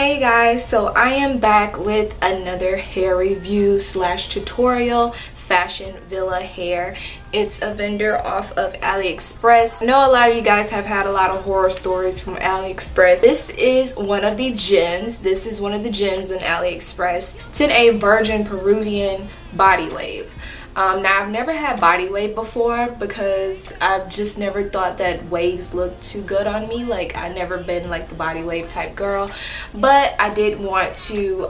Hey guys, so I am back with another hair review slash tutorial. Fashion VILA hair. It's a vendor off of Aliexpress. I know a lot of you guys have had a lot of horror stories from Aliexpress. This is one of the gems. This is one of the gems in Aliexpress. It's in a virgin Peruvian body wave. Now I've never had body wave before because I've just never thought that waves looked too good on me. Like, I've never been like the body wave type girl, but I did want to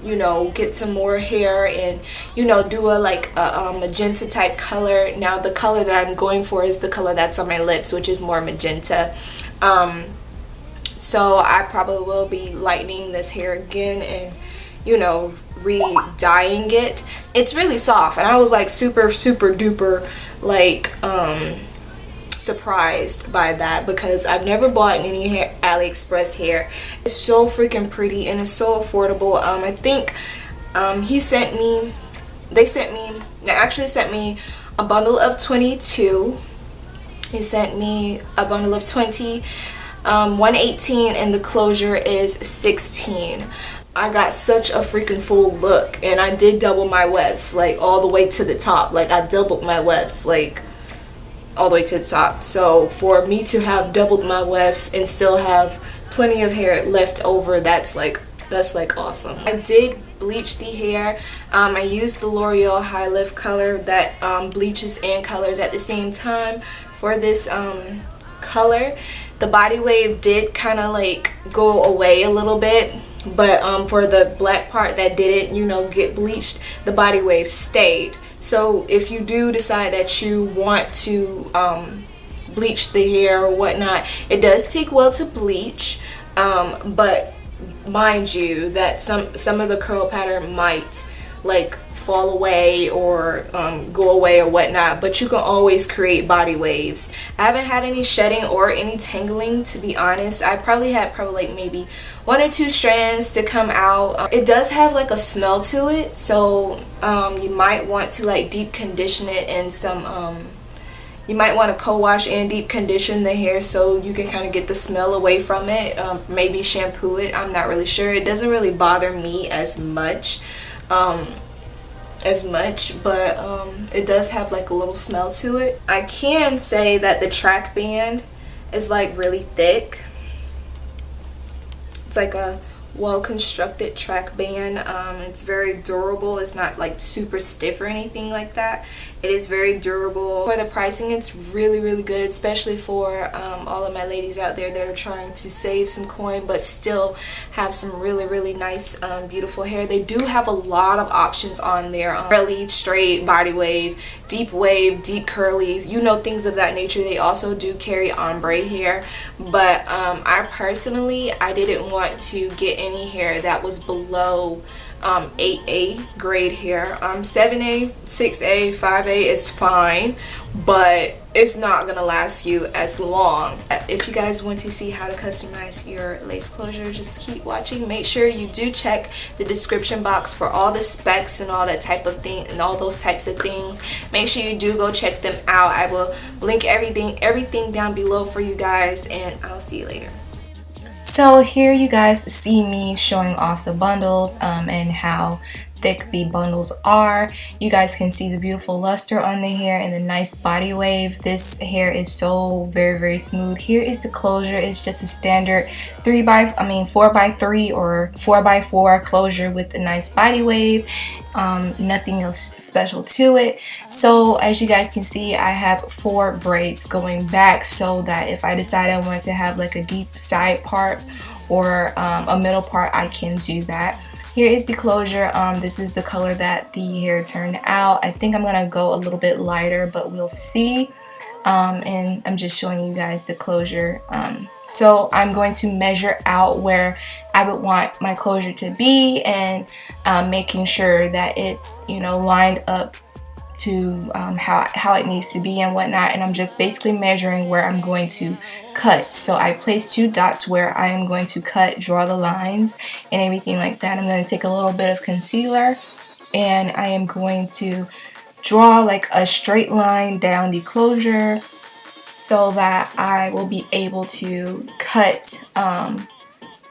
you know, get some more hair and, you know, do a magenta type color. Now the color that I'm going for is the color that's on my lips, which is more magenta. So I probably will be lightening this hair again and, you know, re-dyeing it. It's really soft, and I was like super duper like surprised by that because I've never bought any hair, Aliexpress hair. It's so freaking pretty and it's so affordable. I think they actually sent me a bundle of 22. He sent me a bundle of 20, 118, and the closure is 16. I got such a freaking full look, and I did double my wefts, like all the way to the top. Like, I doubled my wefts, like all the way to the top. So for me to have doubled my wefts and still have plenty of hair left over, that's like awesome. I did bleach the hair. I used the L'Oreal High Lift color that bleaches and colors at the same time for this color. The body wave did kind of like go away a little bit, but for the black part that didn't, you know, get bleached, the body wave stayed. So if you do decide that you want to bleach the hair or whatnot, it does take well to bleach, but mind you that some of the curl pattern might like fall away or go away or whatnot, but you can always create body waves. I haven't had any shedding or any tangling, to be honest. I probably had like maybe 1 or 2 strands to come out. It does have like a smell to it, so you might want to like deep condition it and some you might want to co-wash and deep condition the hair so you can kind of get the smell away from it. Maybe shampoo it. I'm not really sure. It doesn't really bother me as much, but it does have like a little smell to it. I can say that the track band is like really thick. It's like a well-constructed track band. It's very durable. It's not like super stiff or anything like that. It is very durable. For the pricing, it's really good, especially for all of my ladies out there that are trying to save some coin but still have some really nice beautiful hair. They do have a lot of options on there. Curly, straight, body wave, deep curlies, you know, things of that nature. They also do carry ombre hair, but I personally, I didn't want to get any hair that was below 8A grade hair. 7A, 6A, 5A is fine, but it's not gonna last you as long. If you guys want to see how to customize your lace closure, just keep watching. Make sure you do check the description box for all the specs and all that type of thing and all those types of things. Make sure you do go check them out. I will link everything down below for you guys, and I'll see you later. So here you guys see me showing off the bundles and how thick the bundles are. You guys can see the beautiful luster on the hair and the nice body wave. This hair is so very smooth. Here is the closure. It's just a standard 4x3 or 4x4 closure with a nice body wave. Nothing else special to it. So as you guys can see, I have 4 braids going back so that if I decide I want to have like a deep side part or a middle part, I can do that. Here is the closure. This is the color that the hair turned out. I think I'm gonna go a little bit lighter, but we'll see. And I'm just showing you guys the closure. So I'm going to measure out where I would want my closure to be, and making sure that it's, you know, lined up to how it needs to be and whatnot. And I'm just basically measuring where I'm going to cut. So I place 2 dots where I am going to cut, draw the lines and everything like that. I'm going to take a little bit of concealer and I am going to draw like a straight line down the closure so that I will be able to cut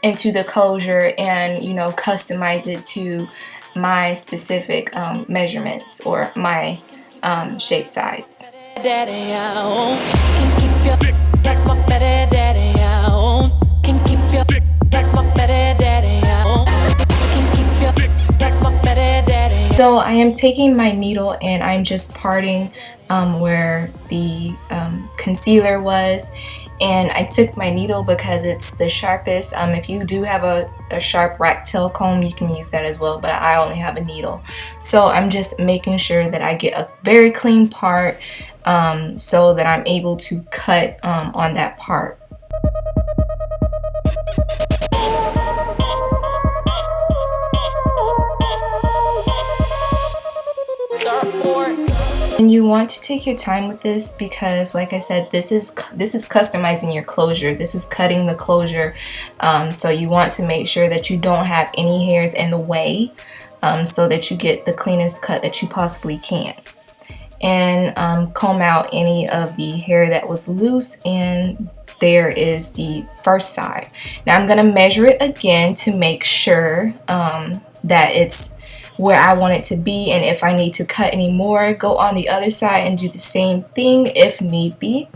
into the closure and, you know, customize it to my specific measurements or my shape size. So I am taking my needle and I'm just parting where the concealer was, and I took my needle because it's the sharpest. If you do have a sharp rat tail comb, you can use that as well, but I only have a needle. So I'm just making sure that I get a very clean part so that I'm able to cut on that part. And you want to take your time with this because, like I said, this is customizing your closure. This is cutting the closure. So you want to make sure that you don't have any hairs in the way so that you get the cleanest cut that you possibly can. And comb out any of the hair that was loose, and there is the first side. Now I'm going to measure it again to make sure that it's where I want it to be, and if I need to cut any more, go on the other side and do the same thing if need be.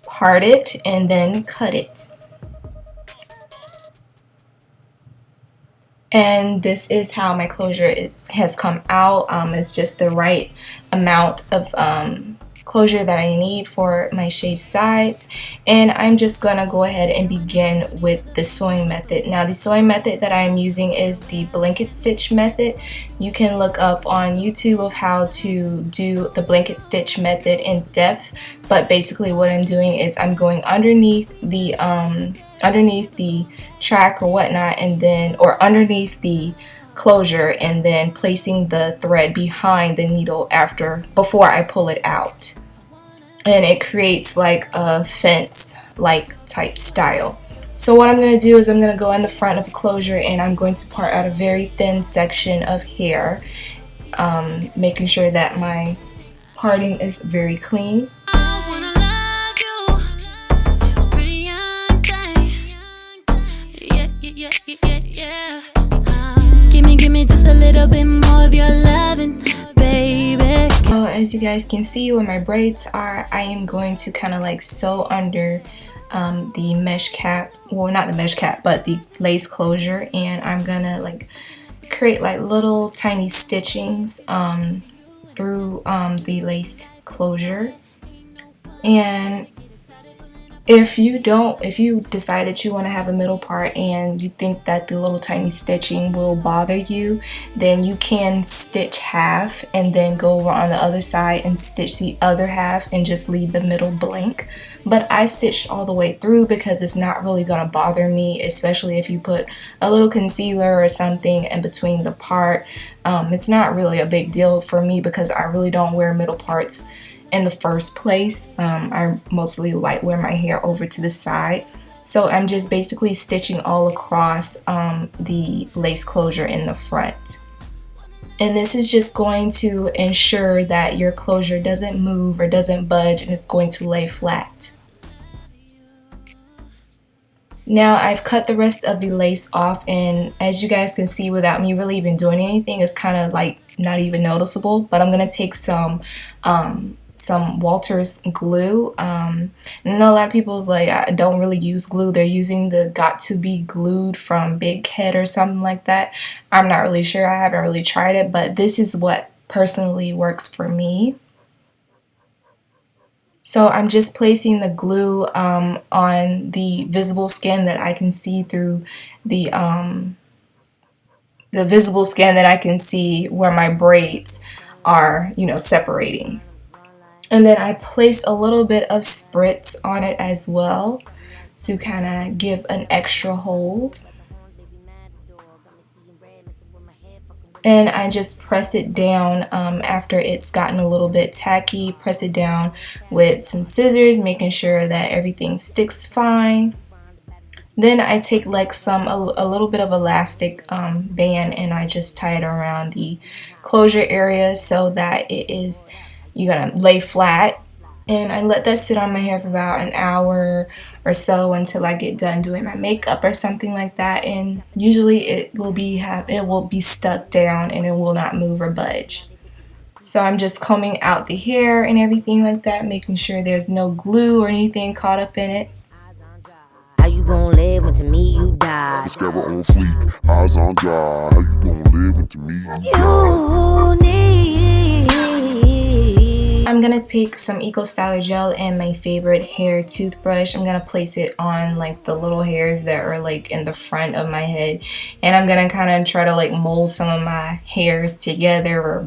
Part it and then cut it. And this is how my closure has come out. It's just the right amount of closure that I need for my shaved sides, and I'm just gonna go ahead and begin with the sewing method. Now the sewing method that I'm using is the blanket stitch method. You can look up on YouTube of how to do the blanket stitch method in depth, but basically what I'm doing is I'm going underneath the track or whatnot, and then underneath the closure, and then placing the thread behind the needle before I pull it out, and it creates like a fence like type style. So what I'm going to do is I'm going to go in the front of the closure and I'm going to part out a very thin section of hair, making sure that my parting is very clean. Give me just a little bit more of your loving, baby. So as you guys can see where my braids are, I am going to kind of like sew under the mesh cap, well not the mesh cap but the lace closure, and I'm gonna like create like little tiny stitchings through the lace closure. And if you decide that you want to have a middle part and you think that the little tiny stitching will bother you, then you can stitch half and then go over on the other side and stitch the other half and just leave the middle blank. But I stitched all the way through because it's not really going to bother me, especially if you put a little concealer or something in between the part. It's not really a big deal for me because I really don't wear middle parts in the first place. I mostly like wear my hair over to the side, so I'm just basically stitching all across the lace closure in the front. And this is just going to ensure that your closure doesn't move or doesn't budge, and it's going to lay flat. Now I've cut the rest of the lace off, and as you guys can see, without me really even doing anything, it's kind of like not even noticeable. But I'm gonna take some Walters glue. I know a lot of people's like, I don't really use glue. They're using the Got To Be Glued from Big Head or something like that. I'm not really sure. I haven't really tried it, but this is what personally works for me. So I'm just placing the glue on the visible skin that I can see through the visible skin that I can see where my braids are, you know, separating. And then I place a little bit of spritz on it as well to kind of give an extra hold. And I just press it down after it's gotten a little bit tacky. Press it down with some scissors, making sure that everything sticks fine. Then I take like a little bit of elastic band, and I just tie it around the closure area so that you're gonna lay flat. And I let that sit on my hair for about an hour or so until I get done doing my makeup or something like that. And usually it will be stuck down and it will not move or budge. So I'm just combing out the hair and everything like that, making sure there's no glue or anything caught up in it. How you gon' live when to me you die? Mascara on fleek, eyes on dry. How you gon' live when to me you need. I'm gonna take some Eco Styler gel and my favorite hair toothbrush. I'm gonna place it on like the little hairs that are like in the front of my head, and I'm gonna kind of try to like mold some of my hairs together or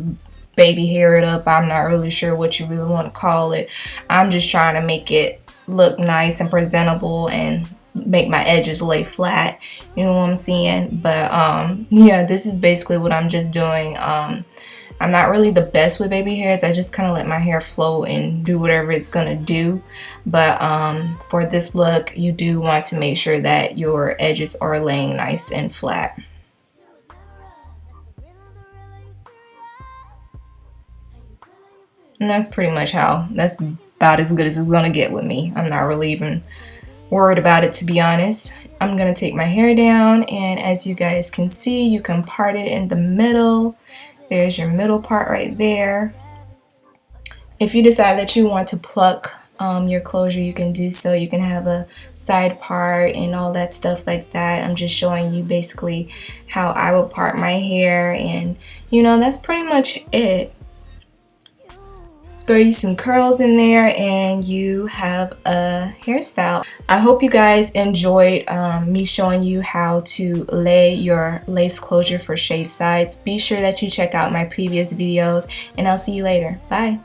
baby hair it up. I'm not really sure what you really want to call it. I'm just trying to make it look nice and presentable and make my edges lay flat, you know what I'm saying? But yeah, this is basically what I'm just doing. I'm not really the best with baby hairs. I just kind of let my hair flow and do whatever it's gonna do. But for this look, you do want to make sure that your edges are laying nice and flat. And that's pretty much that's about as good as it's gonna get with me. I'm not really even worried about it, to be honest. I'm gonna take my hair down, and as you guys can see, you can part it in the middle. There's your middle part right there. If you decide that you want to pluck your closure, you can do so. You can have a side part and all that stuff like that. I'm just showing you basically how I would part my hair, and you know, that's pretty much it. Throw you some curls in there and you have a hairstyle. I hope you guys enjoyed me showing you how to lay your lace closure for shaved sides. Be sure that you check out my previous videos, and I'll see you later. Bye.